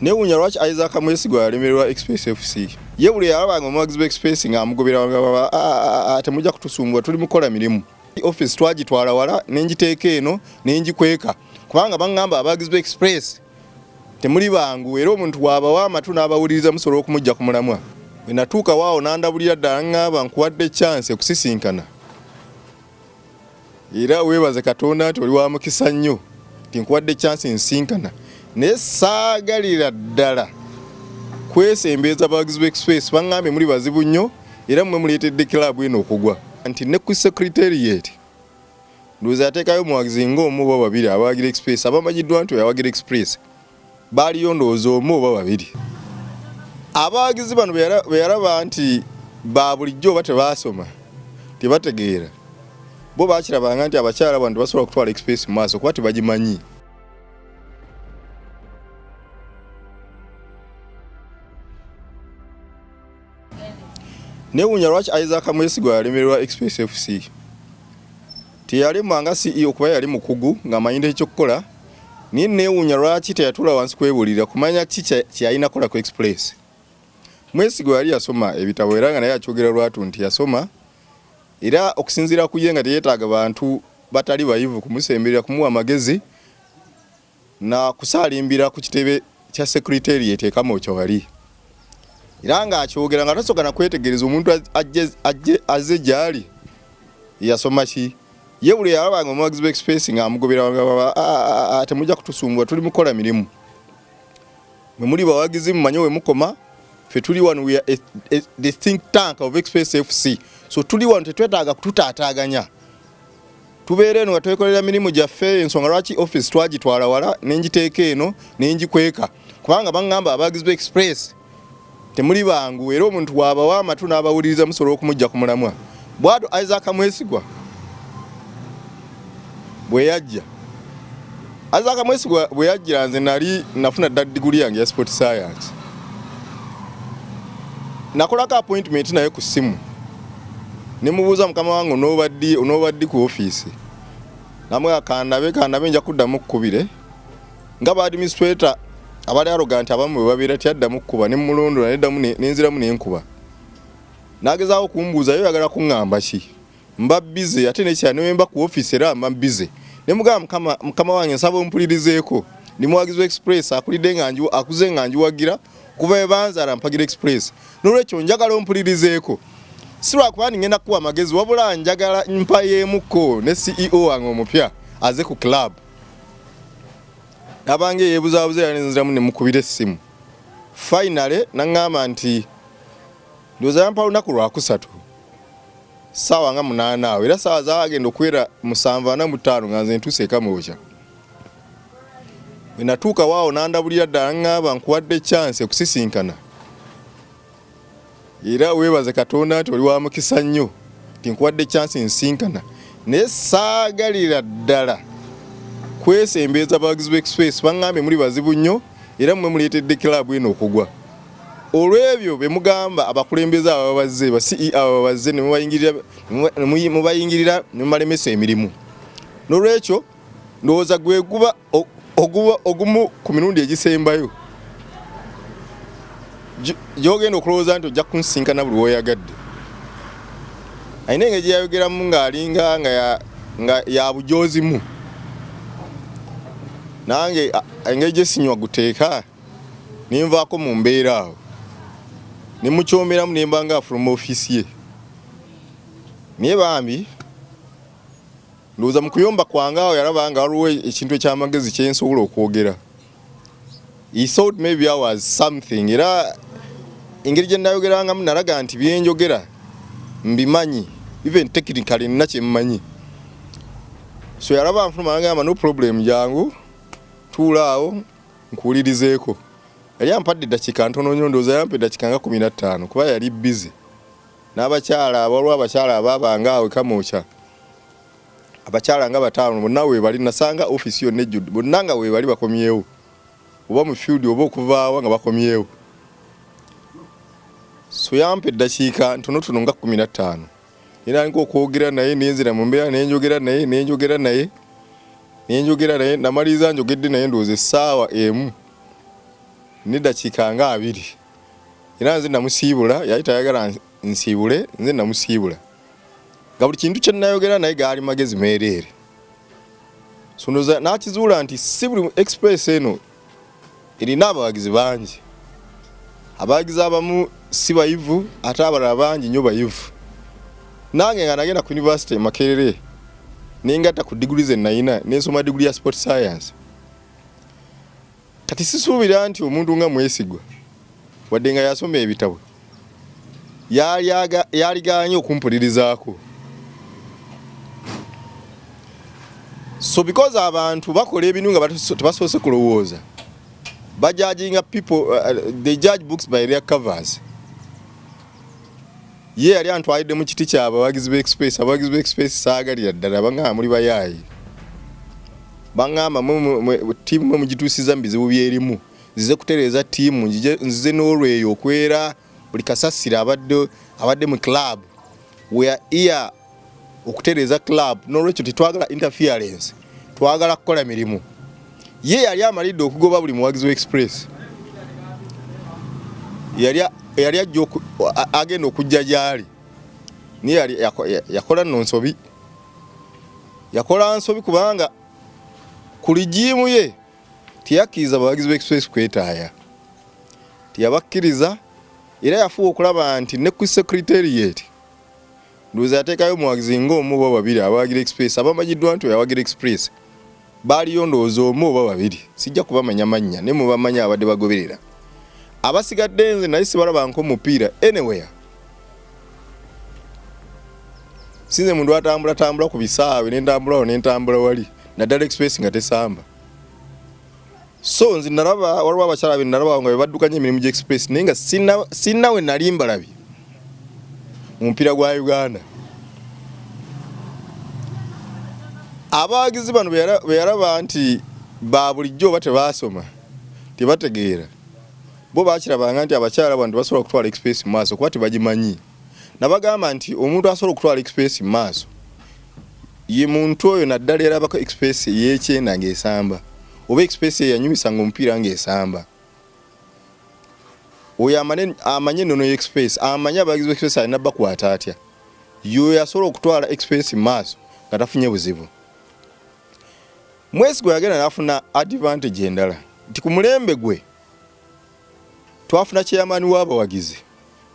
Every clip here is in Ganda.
Newunya lwaki Isaac Mwesigwa yalemererwa Express FC. Ye buli yalabanga omuwagizi Express nga amugobera temujja kutusumbwa tuli mukola mirimu. Office twagitwala wala nenjiteeka eno nenjikweka. Kubanga bangamba abawagizi Express temuli bangu era omuntu wabawa amatu n'abawuliriza musobola okumujja ku mulamwa. Bwe natuuka waawo n'andabulira ddala ngamba nkuwadde chance kusisinkana. Era weebaze Katonda nti oli wa mukisa nnyo nti nkuwadde chance nsinkana. Ne saagalira ddala kwesembeza abawagizi Express bangambe muli bazibu nnyo era mmwe muleetedde club eno okugwa. Nti ne ku secretariat ndoza yateekayo muwagizi ng'omu oba babiri abawagira Express abamanyiddwa nti yawagira Express baaliyo ndowooza omu oba babiri. Abawagizi bano bwe yalaba nti ba bulijjo oba tebaasoma tebategeera bo baakirabanga nti abakyala bano tebasobola kutwala Express mu maaso kuba tebagimanyi. Newunya lwaki Isaac Mwesigwa yalemererwa Express FC. Teyalemanga CEO kuba yali mukugu ng'amanyira ekyokukola. Naye newunya lwaki teyatula wansi kwebulira kumanya ki kyalina kola ku Express. Mwesigwa yali yasoma ebitabo era nga naye akyogera lwatu nti yasoma era okusinziira ku ye nga teyeetaaga bantu batali bayivu kumusemberera kumuwa amagezi na kusaalimbira ku kitebe kya secretariat ekamo kyo wali. Era nga akyogera nga tasoka na kwetegereza omuntu azze gyali yasoma ki. Ye buli yalabanga omuwagizi Express nga amugobera temujja kutusumbwa tuli mukola mirimu. Mwe muli bawagizi mumanyi we mukoma fe tuli wano we are the think tank of Express FC. So tuli wano tetwetaaga kututaataaganya. Tubeere eno nga twekolera mirimu gyaffe ensonga lwaki office twagitwala wala nenjiteeka eno nenjikweka. Kubanga bangamba abawagizi Express temuli bangu era omuntu wabawa amatu n'abawuliriza musobola okumujja ku mulamwa. Bw'atyo Isaac Mwesigwa bwe yajja. Isaac Mwesigwa bwe yajjira nze nali nafuna dda diguli yange ya sport science. Nakolako appointment naye ku ssimu. Ne mubuuza mukama wange onoobaddi ku office. Namwe kandabe nja kuddamu kkubire. Nga ba administrator abali arrogant abamu babeera tyaddamu kkuba ne mulondo neddamu nenziramu nenkuba. Nagezaawo kumbuuza yo yagala kuŋŋamba ki. Mba busy ate nekya ne mba ku office era mba busy. Ne mugamba mukama wange nsaba ompulirizeeko. Ndi muwagizi Express akulidde akuze nga njiwagira kuba ebanza mpagira Express. Nolwekyo njagala ompulirizeeko. Sirwa kuba ngenda kuwa amagezi wabula njagala mpa yemuko ne CEO wange omupya aze ku club. Abange yeebuzaabuze yanenziramu ne mukubira essimu. Finally nangamba nti ndoza yampa olunaku lwakusatu. Sawa nga 8 awo era sawa zaagenda okwera 7:45 nga nze ntuuse Kamwokya. Bwe natuuka waawo n'andabulira ddala ngamba nkuwadde chance kusisinkana. Era weebaze Katonda nti oli wa mukisa nnyo nti nkuwadde chance nsinkana. Naye saagalira ddala kwesembeza abawagizi Express bangambe muli bazibu nnyo era mmwe muleetedde club eno okugwa. Olw'ebyo be mugamba abakulembeza ababazze ba CEO ababazze ne mubayingirira ne mubalemesa emirimu. N'olwekyo ndowooza gwe guba ogumu ku mirundi egisembayo. Gy'ogenda okulowooza nti ojja kunsinkana buli w'oyagadde. Ayina engeri gye yayogeramu ng'alinga nga ya bujoozimu. Nange engeri gye sinywa guteeka nenvaako mu mbeera awo. Ne mukyomeramu ne mba nga from office ye. Naye bambi ndowooza mu kuyomba kwange awo yalaba nga waliwo ekintu eky'amagezi kye nsobola okwogera. He thought maybe I was something. Era engeri gye nayogerangamu nalaga nti bye njogera mbimanyi even technically nina kye mmanyi. So yalaba nfuluma n'agamba no problem jangu tuula awo nkuwulirizeeko. Yali ampadde eddakiika ntono nnyo ndowooza yampa eddakiika nga 15 kuba yali busy. N'abakyala waliwo abakyala abaabanga awo Kamwokya. Abakyala nga 5 bonna weebali nasanga office yonna ejjudde bonna nga weebali bakomyewo. Oba mu field oba okuvaawo nga bakomyewo. So yampa eddakiika ntonotono nga 15. Era nko okwogera naye nenzira mu mbeera nenjogera naye namaliza njogedde naye ndowooza essaawa emu n'eddakiika nga 2 era nze namusiibula yali tayagala nsiibule nze namusiibula nga buli kintu kye nayogera naye gaali magezi meereere sonoza n'akizuula nti si buli express eno erina abawagizi bangi abawagizi abamu si bayivu ate abalala bangi nnyo bayivu nange nga nagenda ku university e Makerere ningatta ku degree ze nayina nensoma degree ya sport science kati sisuubira nti omuntu nga Mwesigwa wadde nga yasoma ebitabo yaliganye okumpulirizaako so because abantu bakola ebintu nga tebasoose kulowooza bajudging people they judge books by their covers ye yali antwalidde mu kiti ky'abawagizi b'express abawagizi b'express saagalira ddala bangamba muli bayaayi bangamba ttiimu mwe mugituusiza mu bizibu byerimu zize kutereeza ttiimu nzize n'olweyo okwera buli kasasira abadde mu club we are here okutereeza club n'olwekyo tetwagala interference twagala kukola mirimu ye yali amalidde okugoba buli muwagizi w'express yali ajja agenda okujja gyali niye yakola nno nsobi yakola nsobi kubanga ku ligiimu ye tiyakkiriza abawagizi b'express kwetaaya tiyabakkiriza era yafuba okulaba nti ne ku secretariat ndowooza yateekayo omuwagizi ng'omu oba babiri abawagira express abamanyiddwa nti oyawagira express baaliyo ndowooza omu oba babiri sijja kubamanya mannya ne mubamanya abadde bagoberera abasigadde nze naye sibalaba nk'omupiira anywhere sinze mundu atambula ku bisaawe n'entambula wali naddala express nga tesamba so nze nalaba waliwo abakyala be nalaba nga bebaddukanya emirimu gy'express naye nga sinna we nali mbalabye mu mupiira gwa Uganda abawagizi bano bwe yalaba nti ba bulijjo oba tebaasoma tebategeera bo bakirabanga nti abakyala bano tebasobola kutwala express mu maaso kuba tebagimanyi nabagamba nti omuntu asobola okutwala express mu maaso ye muntu oyo naddala erabako express y'ekyenda ng'esamba oba express yanyumisanga omupiira ng'esamba oyo amanye ennono y'express amanye abawagizi b'express alina bakwata atya yoyo asobola okutwala express mu maaso nga tafunye buzibu Mwesigwa yagenda n'afuna advantage endala nti ku mulembe gwe twafuna chairman w'abawagizi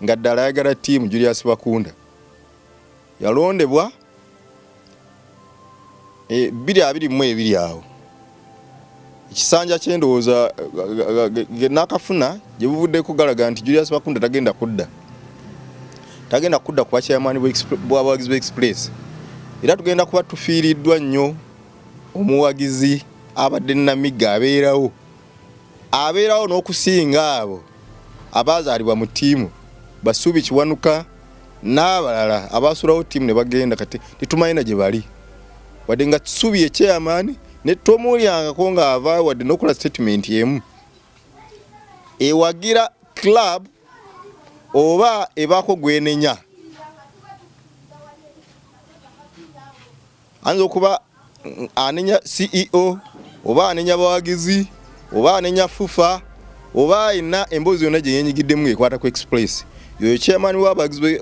nga ddala ayagala ttiimu Julius Bakunda yalondebwa 2022 awo ekisanja ky'endowooza n'akafuna gye buvuddeko galaga nti Julius Bakunda tagenda kudda kuba chairman bw'abawagizi b'express era tugenda kuba tufiiriddwa nnyo omuwagizi abadde Namigga abeerawo n'okusinga abo abazaalibwa mu ttiimu Basubi Kiwanuka n'abalala abaasulawo ttiimu ne bagenda kati tetumanyi gye bali wadde nga Kisubi ye chairman ne tomulyangako ng'ava wadde n'okola statement emu ewagira club oba ebaako gwenenya anza okuba anenya CEO oba anenya bawagizi oba anenya FUFA oba ayina emboozi yonna gye yenyigiddemu ekwata ku express yoyo chairman w'abawagizi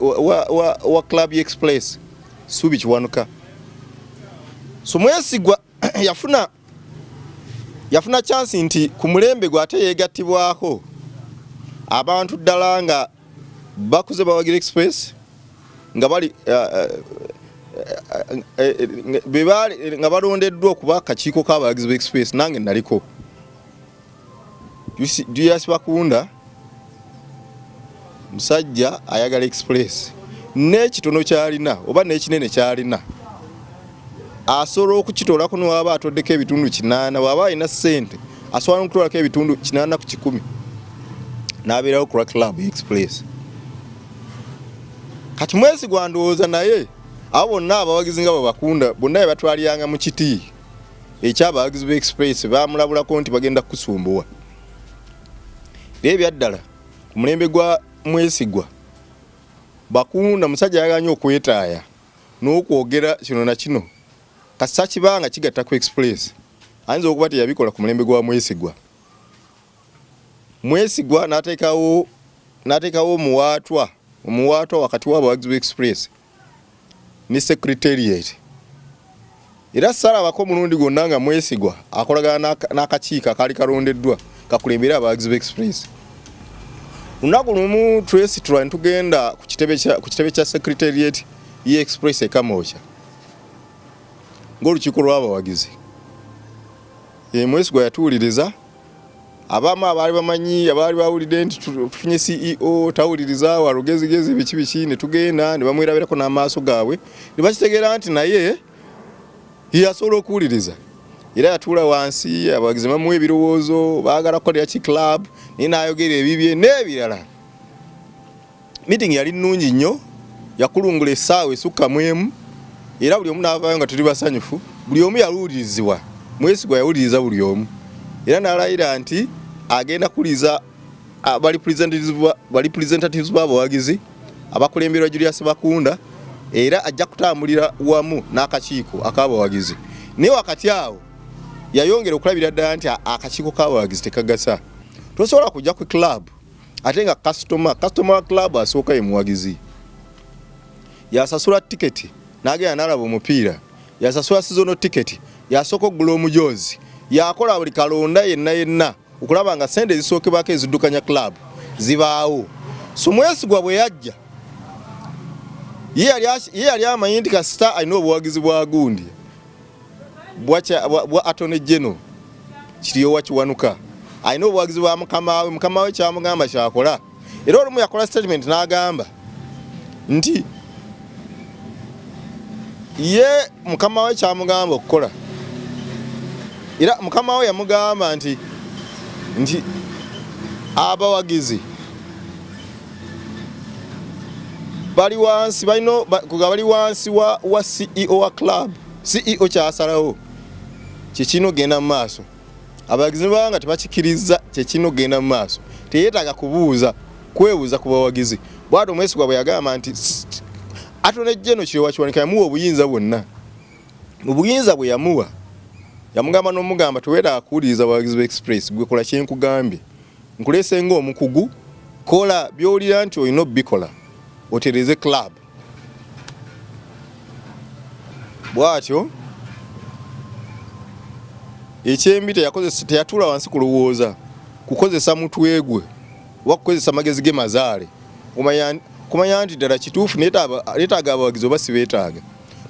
wa club express Subi Kiwanuka so Mwesigwa yafuna chance nti ku mulembe gwe ate yeegattibwako abantu ddala nga bakuze bawagira express nga bali nga balondeddwa okuba akakiiko k'abawagizi b'express nange naliko Julius Bakunda musajja ayagala express n'ekitono kyalina oba n'ekinene kyalina asobola okukitoolako niwaba atoddeko ebitundu 8 waba alina ssente asobola n'okutwalako ebitundu 8 ku 100 n'abeerawo ku club express kati Mwesigwa ndowooza naye abo bonna abawagizi nga Bakunda bonna be batwaliranga mu kiti eky'abawagizi b'express baamulabulako nti bagenda kusumbuwa ebyaddala ku mulembe gwa Mwesigwa Bakunda musajja yaganye okwetaaya n'okwogera kino na kino kasa kibanga kigatta ku express ayinza okuba teyabikola ku mulembe gwa Mwesigwa Mwesigwa n'ateekawo omuwaatwa wakati w'abawagizi Express ne secretariat. Era salabako mulundi gwonna nga Mwesigwa akolagana n'akakiiko akaali kalondeddwa kakulembera abawagizi Express. Lunaku lumu Tracy Tulani tugenda ku kitebe kya secretariat ye Express Kamosha ng'olukiiko lw'abawagizi. Mwesigwa yatuwuliriza, abamu abaali bamanyi abaali bawulidde nti tufunye CEO tawuliriza wa rugezigezi biki ne tugenda ne bamwerabirako n'amaaso gaabwe ne bakitegeera nti naye yasobola okuwuliriza. Era yatuula wansi, abawagizi bamuwa ebirowoozo, baagala kukolera ki club, naye n'ayogera ebibye n'ebirala. Meeting yali nnungi nnyo, yakulungula essaawa esukka mu emu, era buli omu n'avaayo nga tuli basanyufu, buli omu yaluulirizibwa. Mwesigwa yawuliriza buli omu. Era n'alayira nti agenda kuwuliriza bali representatives b'abawagizi abakulemberwa Julius Bakunda, era ajja kutambulira wamu n'akakiiko ak'abawagizi. Naye wakati awo yayongera okulabira ddala nti akakiiko k'abawagizi tekagasa. Tosobola kujja ku club ate nga customer wa club asooka ye muwagizi. Yasasula tiketi n'agenda n'alaba omupiira, yasasula seasonal ticket, yasooka okugula omujoozi, yakola buli kalonda yenna okulaba nga sente zisookebwako eziddukanya club zibaawo. So Mwesigwa bwe yajja, ye yali amanyi nti kasita alina obuwagizi bwa gundi bwa Attorney General Kiryowa Kiwanuka, alina obuwagizi bwa mukama we kyamugamba kyakola. Era olumu yakola statement n'agamba nti ye mukama we kyamugamba okukola, era mukama we yamugamba nti abawagizi bali wansi wa CEO wa club. CEO kyasalawo kyekino genda mu maaso, abawagizi banga tebakikiriza kyekino genda mu maaso, teyeetaaga kwebuuza ku bawagizi. Bw'atyo Mwesigwa bwe yagamba nti Attorney General Kiryowa Kiwanuka yamuwa obuyinza bwonna. Mu buyinza bwe yamuwa, yamugamba n'omugamba teweetaaga kuwuliriza abawagizi Express, gwe kola kye nkugambye, nkuleese ng'omukugu, kola by'owulira nti olina obbikola, otereze club. Bw'atyo ekyembi teyatuula wansi kulowooza, kukozesa mutwe gwe oba kukozesa magezi ge mazaale kumanya nti ddala kituufu neetaaga abawagizi oba si beetaaga.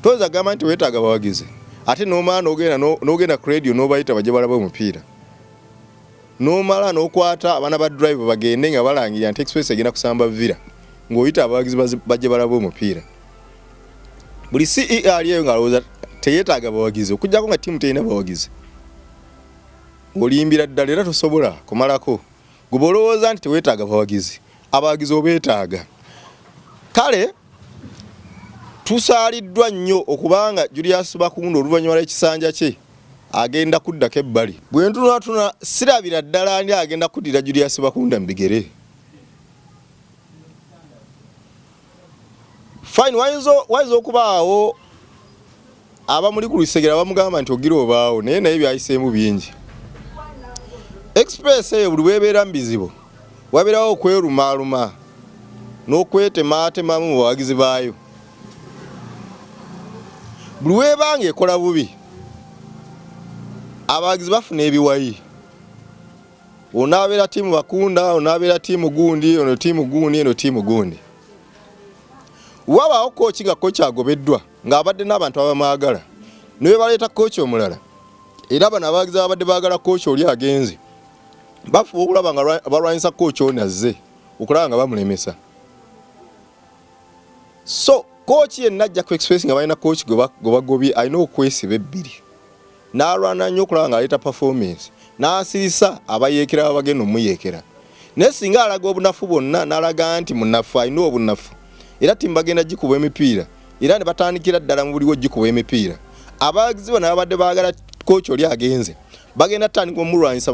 Toza gamba nti weetaaga abawagizi ate n'omala n'ogenda ku radio n'obayita bajje balaba omupiira, n'omala n'okwata abaana ba drive bagende nga balangirira nti Express egenda kusamba villa ng'oyita abawagizi bajje balaba omupiira. Buli CEO aliyo ng'alowooza teyeetaaga abawagizi, okujjako nga ttiimu terina bawagizi olimbira ddala era tosobola kumalako. Gwe olowooza nti teweetaaga abawagizi obeetaaga. Kale tusaaliddwa nnyo okubanga Julius Bakunda oluvannyuma lw'ekisanja kye agenda kuddako ebbali. Bwe ntunatuna sirabira ddala ani agenda kuddira Julius Bakunda mu bigere. Fine, wayinza okubaawo abamuli ku Lusegera bamugamba nti ogira obaawo, naye byayiseemu bingi. Express eyo buli weebeera mu bizibu wabeerawo okwerumaaluma n'okwetematemamu mu bawagizi baayo. Buli weebanga ekola bubi, abawagizi bafuna ebiwayi. Onaabeera ttiimu Bakunda, onaabeera ttiimu gundi, ono ttiimu gundi, eno ttiimu gundi. Wabaawo kooki nga kooki agobeddwa ng'abadde n'abantu abamwagala, ne bwe baleeta kooki omulala, era bano abawagizi abadde baagala kooki oli agenze, bafuba okulaba nga balwanyisa kooki ono azze okulaba nga bamulemesa. So kooki yenna ajja ku Express nga balina kooki gwe bagobye, alina okwesiba ebbiri, n'alwana nnyo okulaba nga aleeta performance, n'asirisa abayeekera abagenda omuyeekera. Naye singa alaga obunafu bwonna n'alaga nti munafu alina obunafu, era ttiimu bagenda gikuba emipiira, era ne batandikira ddala mu buliwo gikuba emipiira, abawagizi bano abadde baagala kooki oli agenze bagenda tandika bamulwanyise,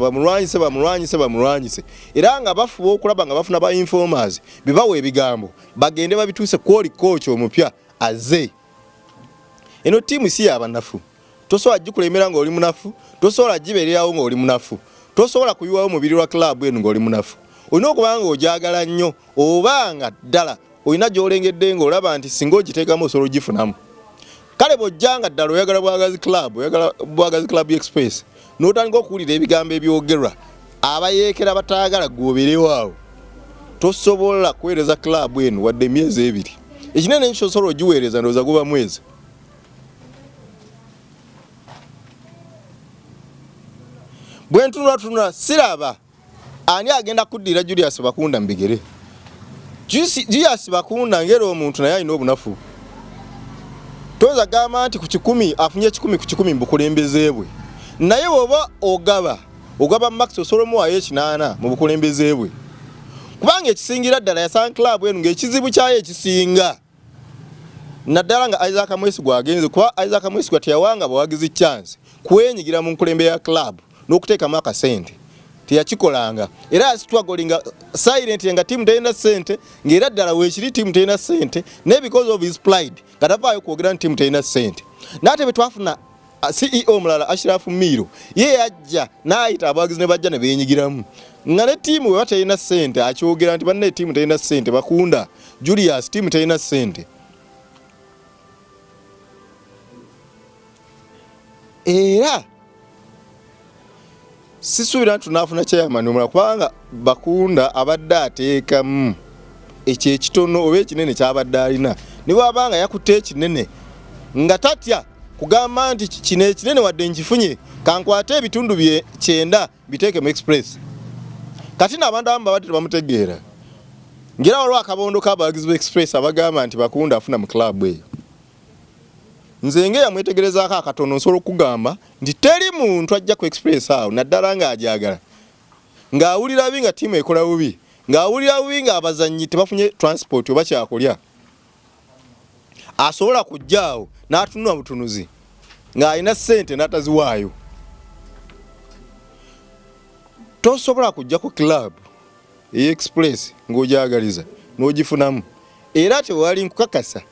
era nga bafuba okulaba nga bafuna ba informers bibawa ebigambo bagende babituuse kwoli kooki omupya azze. Eno ttiimu si yabanafu, tosobola gikulemera nga oli munafu, tosobola gibeererawo nga oli munafu, tosobola kuyiwayo mubiri wa club eno ng'oli munafu. Olina okubanga ojagala nnyo obanga ddala olina gy'olengedde ng'olaba nti singa ogiteekamu osobola ogifunamu. Kale bw'ojjanga ddala oyagala Bwagazi Club Express n'otandika okuwulira ebigambo ebyogerwa abayeekera bataagala gwoberewo awo, tosobola kuweereza club eno wadde emyezi 2. Ekinene ekyo osobola ogiweereza ndowooza guba mwezi. Bwe ntunula siraba ani agenda kuddira Julius Bakunda mbigere. Julius Bakunda ngera omuntu naye alina obunafu. Toza gamba nti ku 10 afunye 10 ku 10 mbukulembeze bwe. Naye oba ogaba Max Osolomo aye 8 mu bukulembeze bwe. Kubanga ekisingira ddala ya club eno ng'ekizibu kyayo ekisinga. Naddala nga Isaac Mwesigwa agenze kuba Isaac Mwesigwa teyawanga bawagizi chance kwenyigira mu nkulembe ya club n'okuteekamu akasente. Teyakikolanga. Era asitwagolinga silent nga team teyina sente, ng'era ddala weekiri team teyina sente, ne because of his pride katavaayo kwogera nti team teyina sente. N'ate bwe twafuna CEO mulala Ashraf Miro, ye yajja n'ayita abawagizi ne bajja ne beenyigiramu. Nga ne tiimu bwe bateyina sente akyogera nti banne tiimu teyina sente, Bakunda Julius tiimu teyina sente. Era sisuubira nti tunaafuna chairman omulala kubanga Bakunda abadde ateekamu ekyo ekitono oba ekinene kyabadde alina. Ne bw'abanga yakutte ekinene nga tatya kugamba nti kino ekinene wadde nkifunye kankwate ebitundu bye 9 biteeke mu Express. Kati n'abantu abamu babadde tebamutegeera. Ngera waliwo akabondo k'abawagizi Express abagamba nti Bakunda afuna mu club eyo. Nze nge yamwetegerezaako akatono nsobola okugamba nti teri muntu ajja ku Express awo naddala ng'ajagala. Ng'awulira bubi nga ttiimu ekola bubi. Ng'awulira bubi nga abazannyi tebafunye transport oba kyakulya. Asobola kujja awo n'atunula butunuzi ng'alina ssente n'ataziwaayo. Tosobola kujja ku club Express ng'ojagaliza n'ogifunamu. Era tewali nkukakasa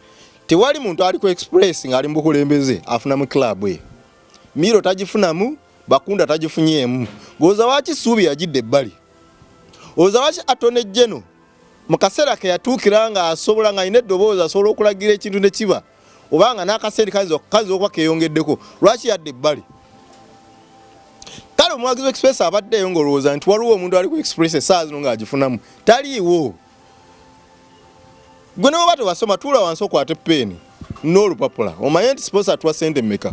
tewali muntu ali ku Express ng'ali mu bukulembeze afuna mu club eyo. Miro tagifunamu, Bakunda tagifunyeemu. Goza waki Suubi yagidde ebbali. Oza waki Atone General mu kaseera ke yatuukira nga asobola nga alina eddoboozi asobola okulagira ekintu ne kiba. Obanga n'akaseera kazi okuba keeyongeddeko. Lwaki yadde ebbali? Kale omuwagizi Express abaddeyo ng'olowooza nti waliwo omuntu ali ku Express essaawa zino ng'agifunamu. Taliiwo. Gwe ne bw'oba tewasoma tuula wansi okwate peeni n'olupapula omanye nti sponsor atuwa ssente mmeka.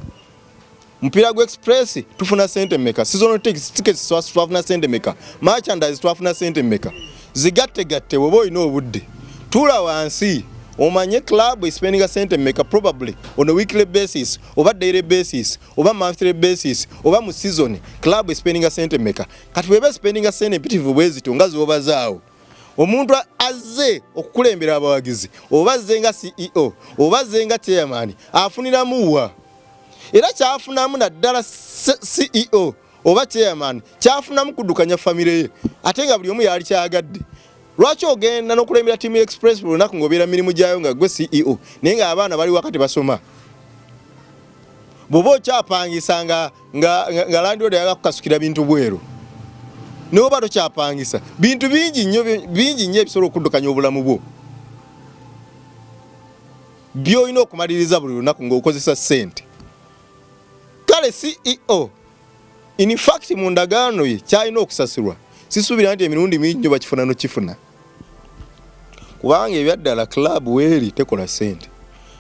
Mupiira gwa Express tufuna ssente mmeka. Seasonal tickets twafuna ssente mmeka. Merchandise twafuna ssente mmeka. Zigatte bw'oba olina obudde. Tuula wansi omanye club is spending ssente mmeka probably on a weekly basis oba daily basis oba monthly basis oba mu season club is spending ssente mmeka. Kati weba spending ssente mpitivu bwe zito nga z'obazaawo. Omuntu azze okukulembera abawagizi oba azze nga CEO oba azze nga chairman afuniramu wa. Era kyafunamu naddala CEO oba chairman kyafunamu kuddukanya famire ye ate nga buli omu yali kyagadde. Lwaki ogenda n'okulembera Team Express buli lunaku ng'obeera mirimu gyayo nga gwe CEO naye nga abaana bali wakati basoma. Bw'oba okyapangisa nga landlord yaga kukasukira bintu bweru n'oba tokyapangisa bintu bingi nnyo ebisobola okuddukanya obulamu bwo by'olina okumaliriza buli lunaku ng'okozesa ssente. Kale CEO in fact mu ndagaano ye kyalina okusasulwa sisuubira nti emirundi mingi nnyo bakifuna n'okifuna kubanga ebyaddala club weeri tekola ssente.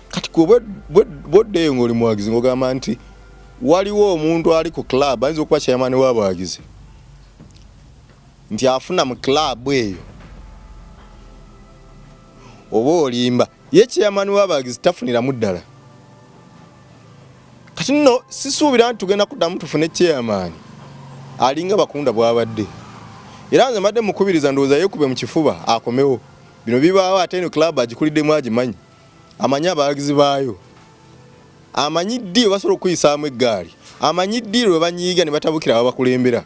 Kati bw'oddeeyo ng'oli muwagizi ng'ogamba nti waliwo omuntu ali ku club ayinza okuba chairman w'abawagizi nti afuna mu club eyo oba olimba ye chairman w'abawagizi tafuniramu ddala. Kati nno sisuubira nti tugenda kuddamu tufune chairman alinga Bakunda bw'abadde. Era nze mbadde mukubiriza ndowooza yeekube mu kifuba akomewo. Bino bibaawo ate eno club agikuliddemu agimanyi. Amanyi abawagizi baayo. Amanyi ddi basobola okuyisaamu eggaali. Amanyi ddi lwe banyiiga ne batabukira ababakulembera.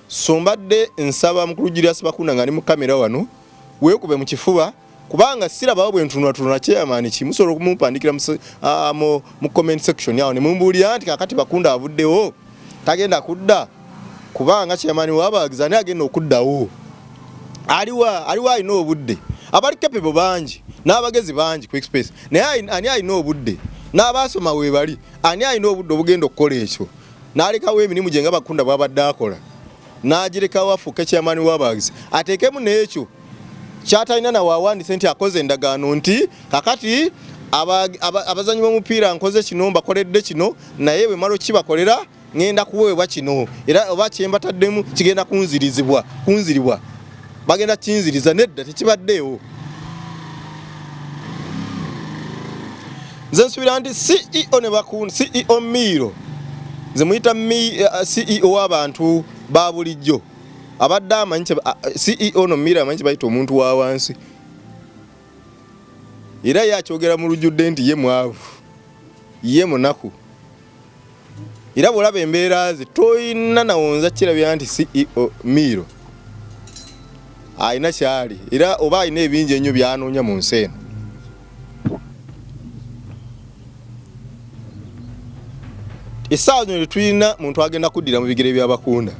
So mbadde nsaba mukulu Julius Bakunda nga ali mu kamera wano weekube mu kifuba kubanga sirabawo bwe ntunula chairman kimusobola okumumpandikira mu comment section yawo ne mumbuulira nti kakati Bakunda avuddewo tagenda kudda kubanga chairman w'abawagizi ani agenda okuddawo aliwa alina obudde abali capable bangi n'abagezi bangi ku express naye ani alina obudde n'abaasoma we bali ani alina obudde obugenda okukola ekyo n'alekawo emirimu gye nga Bakunda bw'abadde akola n'agirekawo afuuke chairman w'abawagizi ateekemu n'ekyo kyatalina nawaawandise nti akoze endagaano nti kakati abazanyi b'omupiira nkoze kino mbakoledde kino naye bwe malo kibakolera ngenda kuweebwa kino era oba kyembataddemu kigenda kunziribwa bagenda kinziriza nedda tekibaddeewo. Nze nsubira nti CEO ne Bakunda CEO Miro nze muyita CEO w'abantu ba bulijjo abadde amanyi CEO no Miro amanyi bayita omuntu wa wansi era yakyogera mu lujjudde nti ye mwavu ye munaku era bw'olaba embeera ze toyina nawonza kirabya nti CEO Miro ayina kyali era oba ayina ebingi ennyo byanoonya mu nsi eno. Essaawa zino tulina muntu agenda kuddira mu bigere bya Bakunda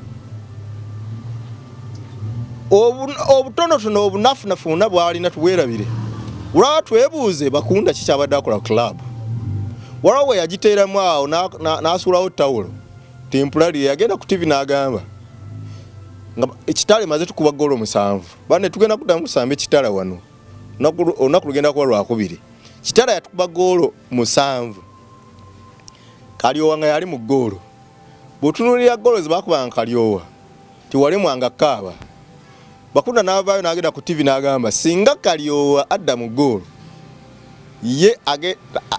obutonotono obunafunafu bwonna bwalina tuweerabire olwaba twebuuze Bakunda kikyabadde akola club waliwo we yagiteeramu awo n'asuulawo ttawulo temporary yagenda ku TV n'agamba nga ekitale maze tukuba golo 7 bane tugenda kuddamu kusamba ekitala wano olunaku lugenda kuba lwakubiri kitala yatukuba golo 7 Kalyowa nga yali mu golo bw'otunuulira golo ze baakubanga Kalyowa tiwali mwanga kaaba Bakunda n'avaayo n'agenda ku TV n'agamba singa Kalyowa adda mu golo ye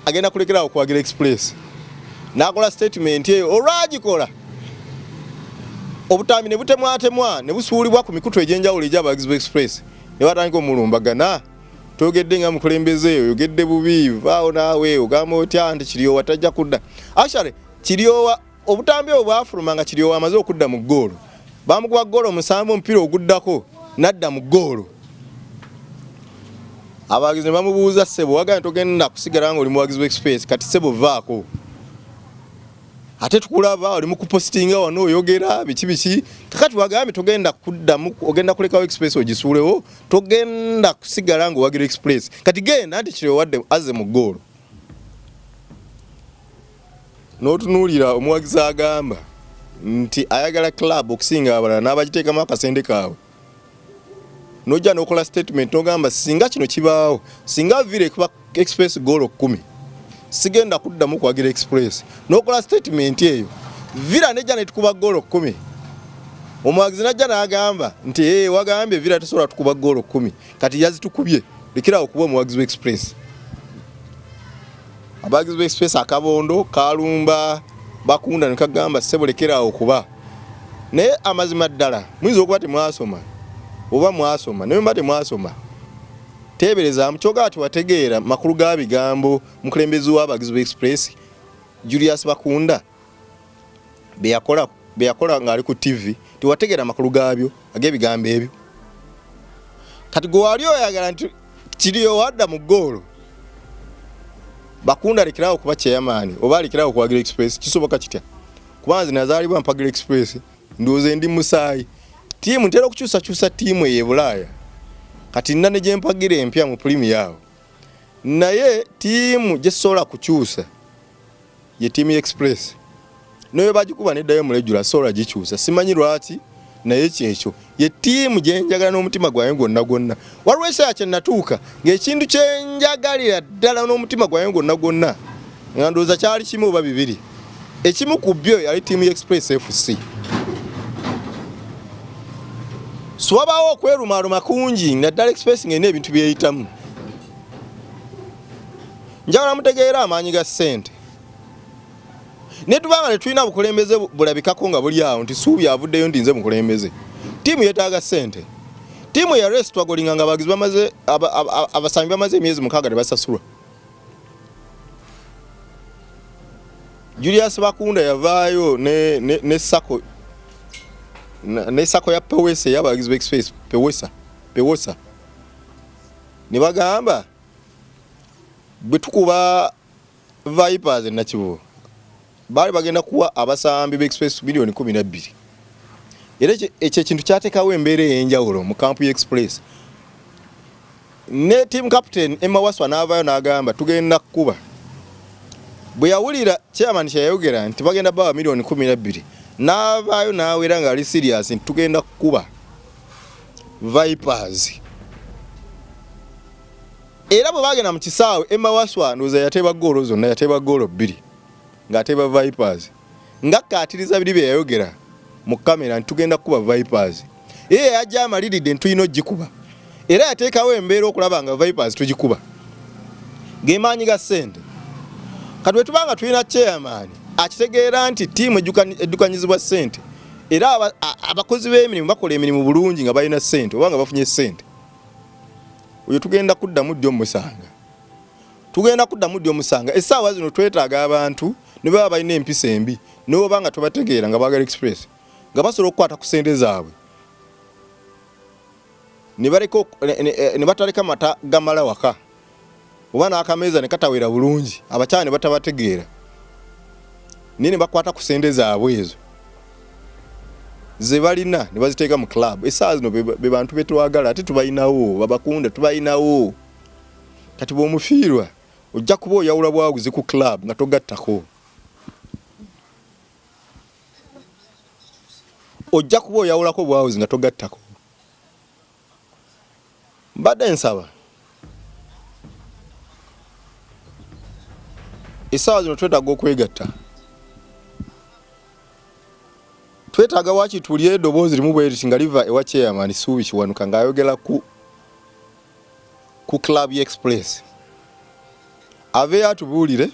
agenda kulekerawo kuwagira express n'akola statement eyo olwagikola obutambi ne butemwatemwa ne busuulibwa ku mikutu egy'enjawulo egy'abawagizi b'express ne batandika omulumbagana togedde nga mukulembeze oyogedde bubi vaawo naawe ogamba otya nti Kiryowa tajja kudda actually Kiryowa obutambi obwo bwafuluma nga Kiryowa amaze okudda mu ggoolo bamukuba ggoolo 7 omupiira oguddako nadda mu ggoolo abawagizi ne bamubuuza ssebo wagambye togenda kusigala nga oli muwagizi w'express kati ssebo vaako ate tukulaba oli mu kupostinga wano oyogera biki kakati wagambye togenda kuddamu ogenda kulekawo express ogisuulewo togenda kusigala nga owagira express kati genda nti Kiryowa wadde azze mu ggoolo n'otunuulira omuwagizi agamba nti ayagala club okusinga abalala n'abagiteekamu akasente kaabwe nojja n'okola statement n'ogamba singa kino kibaawo singa vire kuba express ggoolo 10 sigenda kuddamu kuwagira express n'okola statement eyo vira nejja netukuba ggoolo 10 omuwagizi najja n'agamba nti wagambye vira tesobola tukuba ggoolo 10 kati yazitukubye lekerawo kuba omuwagizi w'express. Abawagizi b'express akabondo kalumba Bakunda ne kagamba ssebo lekerawo kuba naye amazima ddala muyinza okuba temwasoma oba mwasoma naye mba temwasoma tebereza mukyoga ati wategeera makulu ga bigambo mukulembezi w'abawagizi b'express Julius Bakunda beyakola ng'ali ku TV tiwategeera makulu gaabyo ag'ebigambo ebyo kati gwe wali oyagala nti Kiryowa adda mu ggoolo Bakunda lekerawo kuba chairman oba lekerawo kuwagira express kisoboka kitya kubanze nazaalibwa mpagira express ndowooza ndi musaayi tiimu ntera okukyusakyusa tiimu eyo Bulaaya kati nna ne gye mpagira empya mu premier awo naye tiimu gye sola kukyusa ye tiimu express naye bagikuba neddayo mulejjula sola gikyusa simanyi lwaki naye kyekyo ye tiimu gye njagala n'omutima gwange gwonna waliwo ekiseera kye natuuka ng'ekintu kye njagalira ddala n'omutima gwange gwonna nga ndowooza kyali kimu oba bibiri ekimu ku byo yali tiimu express FC swabaawo okwerumaaluma kungi naddala express ng'erina ebintu byeyitamu njagala mutegeera amaanyi ga ssente ne tubanga ne tulina bukulembeze bulabikako nga buli awo nti Suubi avuddeyo ndi nze mukulembeze tiimu yeetaaga ssente tiimu ya rest twagolinga nga abawagizi bamaze abasambi bamaze emyezi 6 ne basasulwa Julius Bakunda yavaayo ne sako ya Pewesa y'abawagizi b'express Pewesa ne bagamba bwe tukuba Vipers Nakivubo bali bagenda kuwa abasambi b'express milioni 12 era ekyo ekintu kyateekawo embeera ey'enjawulo mu Camp Express. Ne team captain Emma Waswa n'avaayo n'agamba tugenda kukuba. Bwe yawulira chairman kyeyayogera nti bagenda bawa milioni 12 n'avaayo n'awera nga ali serious nti tugenda kukuba Vipers. Era bwe bagenda mu kisaawe Emma Waswa ndowooza yateeba goolo zonna, yateeba goolo 2 ng'ateeba Vipers. Ng'akkaatiriza biri bye yayogera mu kamera nti tugenda kukuba Vipers. Ye yajja amaliridde tulina ogikuba. Era yateekawo embeera okulaba nga Vipers tugikuba. Gemaanyi ga ssente. Kati bwe tubanga tulina chairman akitegeera nti ttiimu eddukanyizibwa ssente era abakozi b'emirimu bakola emirimu bulungi nga balina ssente oba nga bafunye ssente, oyo tugenda kuddamu ddi omusanga. Tugenda kuddamu ddi omusanga. Essaawa zino twetaaga abantu ne baba balina empisa embi n'oba nga tubategeera nga baagala express nga basobola okukwata ku ssente zaabwe ne bataleka mata gamala waka oba n'akameeza ne katawera bulungi abakyala ne batabategeera ne bakwata ku ssente zaabwe ezo ze balina ne baziteeka mu club. Essaawa zino be bantu betwagala ate tubalinawo, babakunda tubalinawo. Kati bw'omufiirwa ojja kuba oyawula bwaguzi ku club nga togattako. Ojja kuba oyawulako bwaguzi nga togattako. Mbadde nsaba essaawa zino twetaaga okwegatta. Twetaaga waaki tulye eddoboozi limu bwe liti nga liva ewa chairman Suubi Kiwanuka ng'ayogera ku Club Express. Aveeyo atubuulire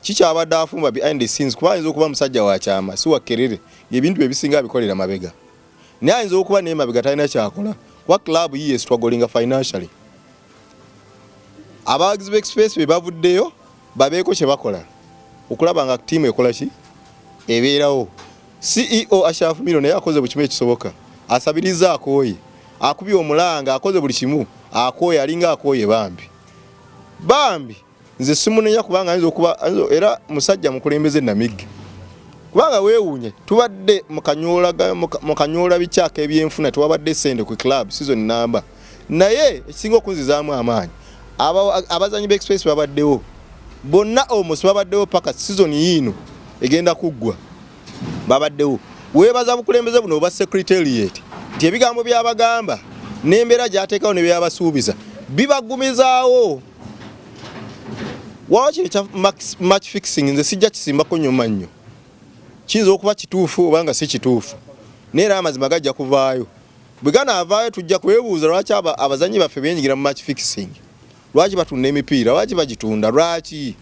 kikyabadde afumba behind the scenes kuba ayinza okuba musajja wa kyama si wa kerere ng'ebintu ebisinga abikolera mabega. Naye ayinza okuba naye mabega talina kyakola kuba club yiye struggling financially. Abawagizi b'Express be bavuddeyo babeeko kye bakola okulaba nga ttiimu ekola ki ebeerawo. CEO Ashafu Miro naye akoze buli kimu ekisoboka, asabiriza akooye, akubye omulanga, akoze buli kimu, akooye alinga akooye bambi nze simunenya kubanga ayinza okuba era musajja mukulembeze Namigge kubanga weewuunye tubadde mu kanyoola bikyaka ebyenfuna tewabadde ssente ku club season namba naye ekisinga okunzizaamu amaanyi abazanyi b'Express babaddewo bonna almost babaddewo paka season yino egenda kuggwa babaddewo. Weebaza bukulembeze buno oba secretariat nti ebigambo byabagamba n'embeera gy'ateekawo ne byabasuubiza bibagumizaawo. Waliwo kino kya match fixing nze sijja kisimbako nyuma nnyo, kiyinza okuba kituufu oba nga si kituufu naye era amazima gajja kuvaayo. Bwe ganaavaayo tujja kwebuuza lwaki abazanyi baffe beenyigira mu match fixing, lwaki batunda emipiira, lwaki bagitunda, lwaki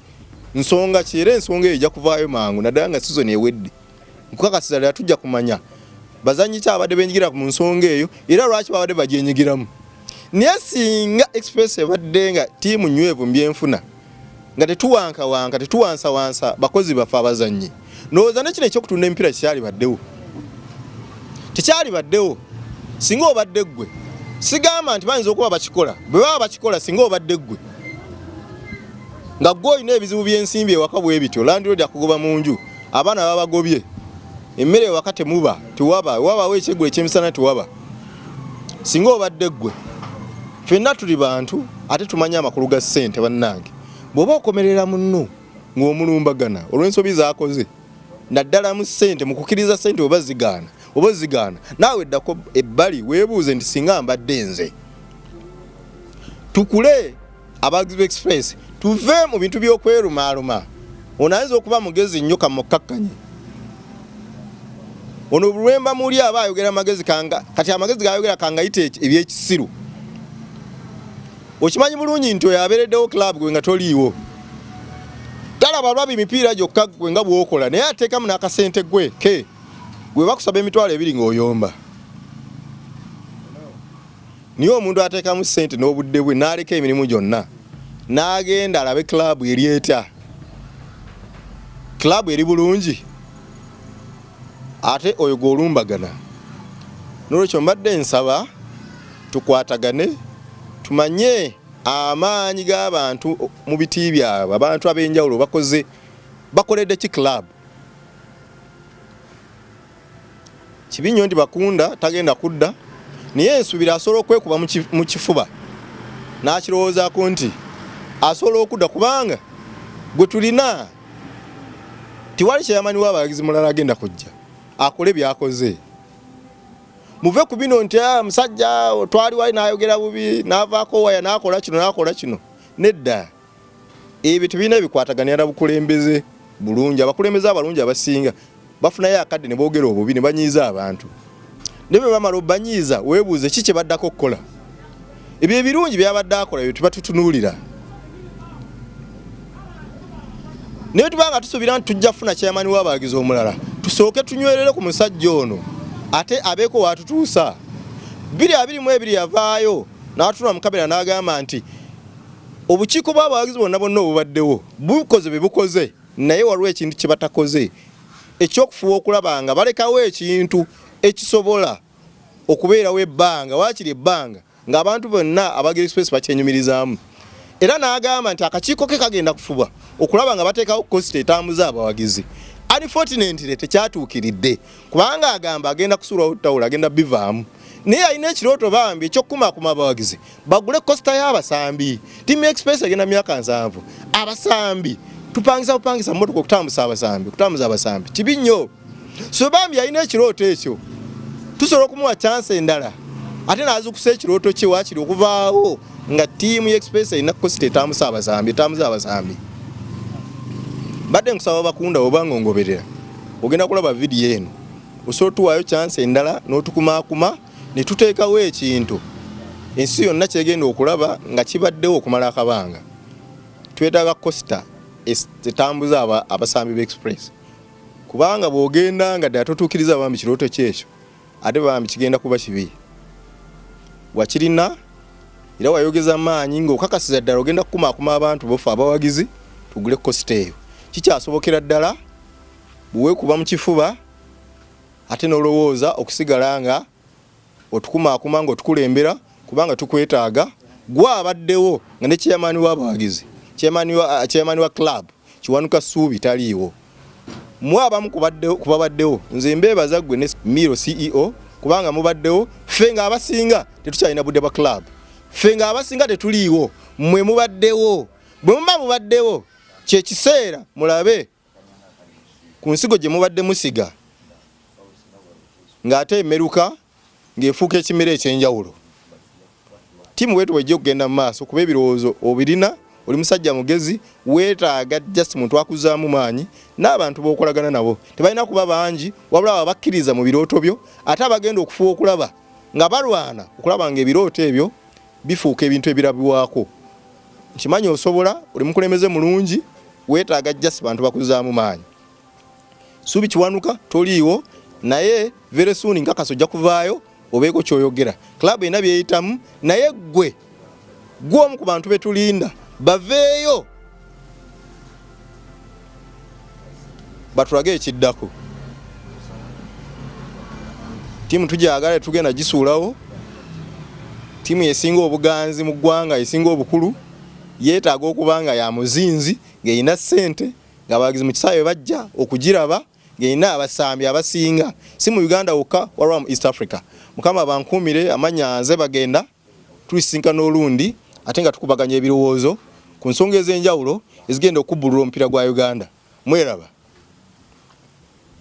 nsonga ki, era ensonga eyo ejja kuvaayo mangu naddala nga season ewedde. Nkukakasiza ddala tujja kumanya bazanyi ki abadde beenyigira mu nsonga eyo era lwaki babadde bagyenyigiramu. Naye singa Express ebadde nga ttiimu nywevu mbyenfuna nga tetuwankawanka tetuwansawansa bakozi baffe abazanyi, ndowooza ne kino ekyokutunda emipiira tekyali baddewo. Singa obadde ggwe sigamba nti bayinza okuba bakikola, bwe baba bakikola singa obadde ggwe nga ggwe olina ebizibu by'ensimbi ewaka bwe bityo, landlord akugoba mu nju, abaana babagobye, emmere ewaka temuba, wabaawo ekyeggulo ekyemisana tewaba. Singa obadde ggwe, ffenna tuli bantu ate tumanyi amakulu ga ssente bannange. Bw'oba okomerera munno ng'omulumbagana olw'ensobi z'akoze naddala mu ssente mu kukkiriza ssente oba zigaana naawe eddako ebbali weebuuze nti singa mbadde nze. Tukule abawagizi b'Express tuve mu bintu by'okwerumaaluma. Ono ayinza okuba mugezi nnyo kamukkakanye, ono bulwemba muli aba ayogera amagezi kati amagezi g'ayogera kangayita ebyekisiru. Okimanyi bulungi nti oyo abeereddewo club gwe nga toliiwo talaba lwabi mipiira gyokka gwe nga bw'okola, naye ateekamu n'akasente gwe gwe bakusaba emitwalo 2 ng'oyomba. Niye omuntu ateekamu ssente n'obudde bwe n'aleka emirimu gyonna n'agenda alabe club eri etya, club eri bulungi, ate oyo gw'olumbagana. N'olwekyo mbadde nsaba tukwatagane tumanye amaanyi g'abantu mu biti byabwe, abantu ab'enjawulo bakoledde ki club. kibi nnyo nti Bakunda tagenda kudda naye ensubira asobola okwekuba mu kifuba n'akirowoozaako nti asobola okudda kubanga gwe tulina tiwali chairman w'abawagizi mulala agenda kujja akole byakoze. Muve ku bino nti musajja twali wali n'ayogera bubi n'avaako waya n'akola kino nedda. Ebyo tebirina bikwataganira bukulembeze bulungi. Abakulembeze abalungi abasinga bafunayo akadde ne boogera obubi ne banyiiza abantu. Ne bwe bamala obanyiiza weebuuze ki kye baddako okukola. Ebyo ebirungi byabadde akola byo tuba tutunuulira. Naye tubanga tusuubira nti tujja kufuna chairman w'abawagizi omulala tusooke tunywerere ku musajja ono ate abeeko watutuusa. 2022 yavaayo n'atula mu kamera n'agamba nti obukiiko bw'abawagizi bonna obubaddewo bukoze bye bukoze naye waliwo ekintu kye batakoze ekyokufuba okulaba nga balekawo ekintu ekisobola okubeerawo ebbanga waakiri ebbanga ng'abantu bonna abagira space bakyenyumirizaamu. Era n'agamba nti akakiiko ke kagenda kufuba okulaba nga bateekawo cost etambuza abawagizi. Unfortunately tekyatuukiridde kubanga agamba agenda kusuulawo ttawulo agenda bivaamu. Naye alina ekirooto bambi ekyokukumaakuma abawagizi bagule costa y'abasambi. Team Express agenda myaka 7 abasambi tupangisa mmotoka okutambuza abasambi kibi nnyo. So bambi alina ekirooto ekyo tusobola okumuwa chance endala ate n'azukusa ekirooto kye waakiri okuvaawo nga Team Express erina costa etambuza abasambi. Badde nkusaba Bakunda obanga ngoberera ogenda kulaba video eno osobola tuwaayo chance endala n'otukumaakuma ne tuteekawo ekintu ensi yonna kyegenda okulaba nga kibaddewo okumala akabanga. Twetaaga costa etambuza abasambi b'Express kubanga bw'ogenda nga ddala totuukiriza bambi kirooto kyekyo ate bambi kigenda kuba kibi. Wakirina era wayogeza maanyi ng'okakasiza ddala ogenda kukumaakuma abantu bofa abawagizi tugule costa eyo. Kikyasobokera ddala buweekuba mu kifuba ate n'olowooza okusigala nga otukumaakuma ng'otukulembera kubanga tukwetaaga gwe abaddewo nga ne chairman w'abawagizi chairman wa club Kiwanuka Ssuubi taliiwo. Mu abamu kubabaddewo nze mbeebaza ggwe ne Miro CEO kubanga mubaddewo ffe nga abasinga tetukyalina budde ba club. Ffe nga abasinga tetuliiwo mmwe mubaddewo. Bwe muba mubaddewo kye kiseera mulabe ku nsigo gye mubadde musiga ng'ate emeruka ng'efuuka ekimera ekyenjawulo. Tiimu wetu wejja okugenda mu maaso kuba ebirowoozo obirina oli musajja mugezi weetaaga just muntu akuzaamu maanyi n'abantu b'okolagana nabo tebalina kuba bangi wabula abakkiriza mu birooto byo ate abagenda okufuba okulaba nga balwana okulaba nga ebirooto ebyo bifuuka ebintu ebirabibwako. Nkimanyi osobola oli mukulembeze mulungi weetaaga just bantu bakuzaamu maanyi. Ssuubi Kiwanuka toliiwo naye very soon nkakasa ojja kuvaayo obeeko kyoyogera. Club erina byeyitamu naye gwe omu ku bantu betulinda baveeyo batulage ekiddako. Tiimu tugyagala tugenda gisuulawo. Tiimu yesinga obuganzi mu ggwanga esinga obukulu yeetaaga okuba nga ya muzinzi ng'erina ssente ng'abawagizi mu kisaawe bajja okugiraba ng'erina abasambi abasinga si mu Uganda wokka waliwo mu East Africa. Mukama bankuumire amanya nze bagenda tulisinkana olundi ate nga tukubaganya ebirowoozo ku nsonga ez'enjawulo ezigenda okubbulula omupiira gwa Uganda. Mweraba.